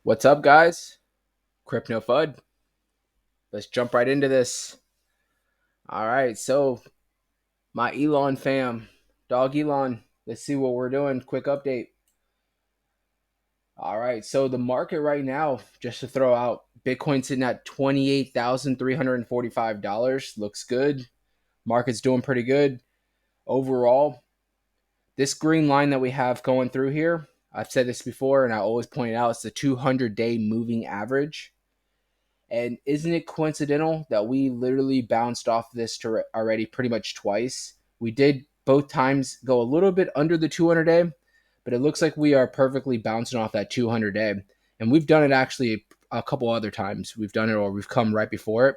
What's up, guys? Crypto Fud. Let's jump right into this. All right, so my Elon fam, dog Elon. Let's see what we're doing. Quick update. All right, so the market right now, just to throw out, Bitcoin sitting at $28,345. Looks good. Market's doing pretty good overall. This green line that we have going through here, I've said this before, and I always point it out. It's the 200-day moving average. And isn't it coincidental that we literally bounced off this already pretty much twice? We did both times go a little bit under the 200 day, but it looks like we are perfectly bouncing off that 200 day. And we've done it actually a couple other times. We've done it or we've come right before it.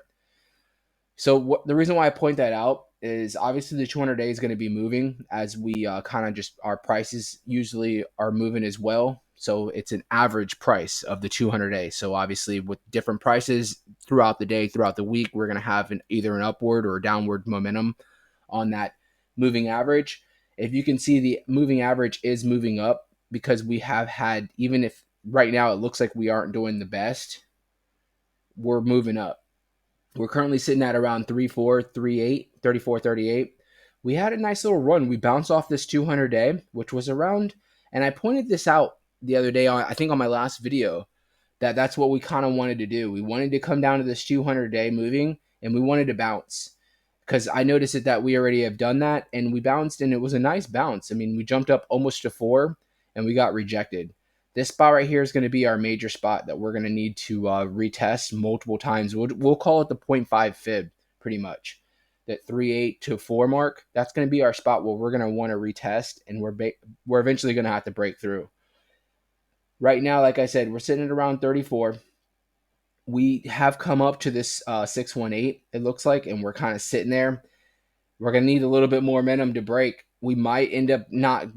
So the reason why I point that out is obviously the 200 day is going to be moving as we kind of just our prices usually are moving as well. So it's an average price of the 200 day. So obviously with different prices throughout the day, throughout the week, we're going to have either an upward or a downward momentum on that moving average. If you can see, the moving average is moving up because we have had, even if right now it looks like we aren't doing the best, we're moving up. We're currently sitting at around 3438, 3438. We had a nice little run. We bounced off this 200 day, which was around, and I pointed this out the other day on, I think on my last video, that's what we kind of wanted to do. We wanted to come down to this 200 day moving, and we wanted to bounce because I noticed that we already have done that, and we bounced, and it was a nice bounce. I mean, we jumped up almost to 4, and we got rejected. This spot right here is going to be our major spot that we're going to need to retest multiple times. We'll call it the 0.5 fib pretty much. That 3.8 to 4 mark, that's going to be our spot where we're going to want to retest, and we're eventually going to have to break through. Right now, like I said, we're sitting at around 34. We have come up to this 618, it looks like, and we're kind of sitting there. We're going to need a little bit more momentum to break. We might end up not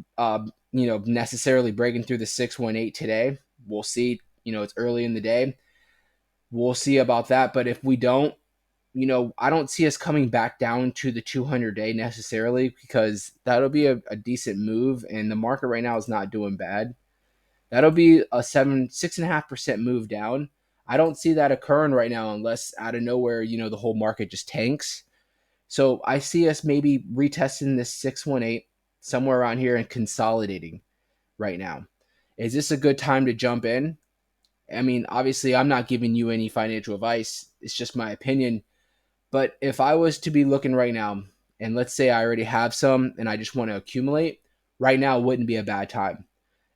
necessarily breaking through the 618 today. We'll see. It's early in the day. We'll see about that. But if we don't, I don't see us coming back down to the 200 day necessarily, because that'll be a decent move, and the market right now is not doing bad. That'll be a 6.5% move down. I don't see that occurring right now unless out of nowhere, the whole market just tanks. So I see us maybe retesting this 618 somewhere around here and consolidating right now. Is this a good time to jump in? I mean, obviously, I'm not giving you any financial advice. It's just my opinion. But if I was to be looking right now, and let's say I already have some and I just want to accumulate, right now wouldn't be a bad time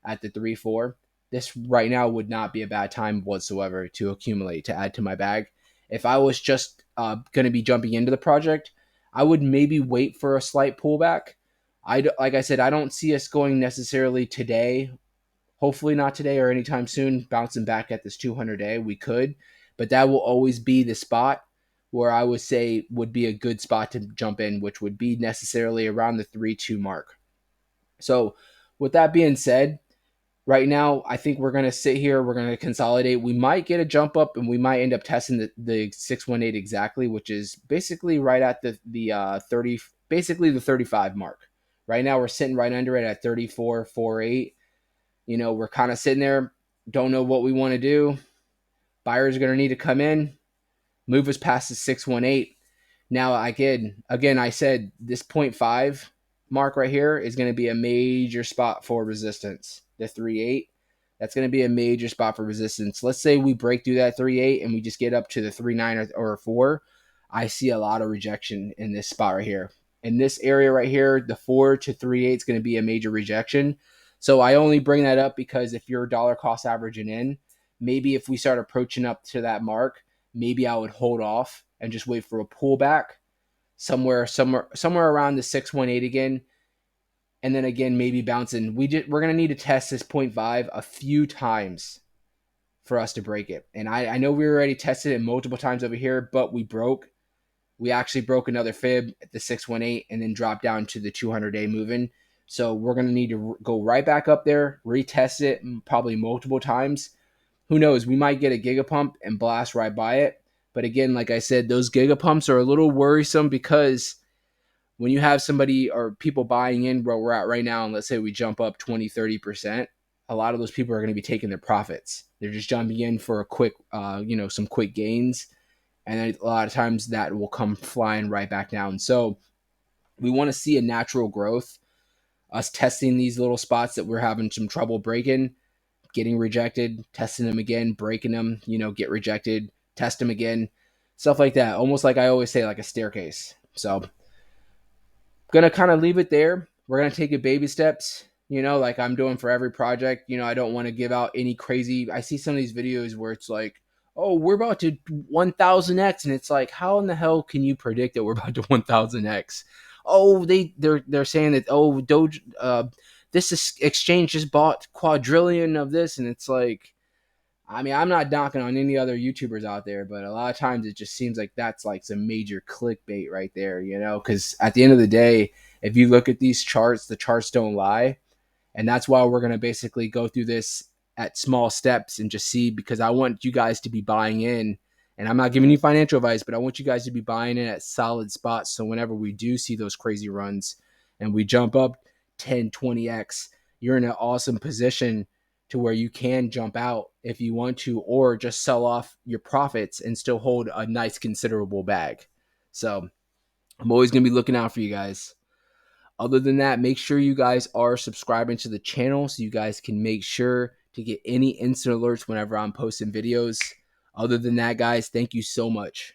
at the 3-4. This right now would not be a bad time whatsoever to accumulate, to add to my bag. If I was just going to be jumping into the project, I would maybe wait for a slight pullback. Like I said, I don't see us going necessarily today. Hopefully not today or anytime soon, bouncing back at this 200 day. We could, but that will always be the spot where I would say would be a good spot to jump in, which would be necessarily around the 3-2 mark. So with that being said, right now, I think we're going to sit here. We're going to consolidate. We might get a jump up, and we might end up testing the 618 exactly, which is basically right at the 30, basically the 35 mark. Right now, we're sitting right under it at 34.48. We're kind of sitting there. Don't know what we want to do. Buyers are going to need to come in, move us past the 618. Now, again, I said this 0.5 mark right here is going to be a major spot for resistance. The 3.8, that's going to be a major spot for resistance. Let's say we break through that 3.8 and we just get up to the 3.9 or 4. I see a lot of rejection in this spot right here. In this area right here, the 4 to 3.8 is going to be a major rejection. So I only bring that up because if you're dollar cost averaging in, maybe if we start approaching up to that mark, maybe I would hold off and just wait for a pullback somewhere around the 618 again. And then again, maybe bouncing. We're going to need to test this 0.5 a few times for us to break it. And I know we already tested it multiple times over here, but we broke. We actually broke another fib at the 618 and then dropped down to the 200-day moving. So we're going to need to go right back up there, retest it probably multiple times. Who knows? We might get a gigapump and blast right by it. But again, like I said, those gigapumps are a little worrisome because when you have somebody or people buying in where we're at right now, and let's say we jump up 20, 30%, a lot of those people are going to be taking their profits. They're just jumping in for a quick, some quick gains. And a lot of times that will come flying right back down. So we want to see a natural growth, us testing these little spots that we're having some trouble breaking, getting rejected, testing them again, breaking them, get rejected, test them again, stuff like that. Almost like I always say, like a staircase. So gonna kind of leave it there. We're gonna take it baby steps, like I'm doing for every project. I don't want to give out any crazy. I see some of these videos where it's like, oh, we're about to 1000x, and it's like, how in the hell can you predict that we're about to 1000x? Oh, they're saying that, oh, Doge, exchange just bought quadrillion of this, and it's like, I mean, I'm not knocking on any other YouTubers out there, but a lot of times it just seems like that's like some major clickbait right there, because at the end of the day, if you look at these charts, the charts don't lie. And that's why we're going to basically go through this at small steps and just see, because I want you guys to be buying in. And I'm not giving you financial advice, but I want you guys to be buying in at solid spots. So whenever we do see those crazy runs and we jump up 10, 20x, you're in an awesome position to where you can jump out if you want to, or just sell off your profits and still hold a nice, considerable bag. So I'm always going to be looking out for you guys. Other than that, make sure you guys are subscribing to the channel so you guys can make sure to get any instant alerts whenever I'm posting videos. Other than that, guys, thank you so much.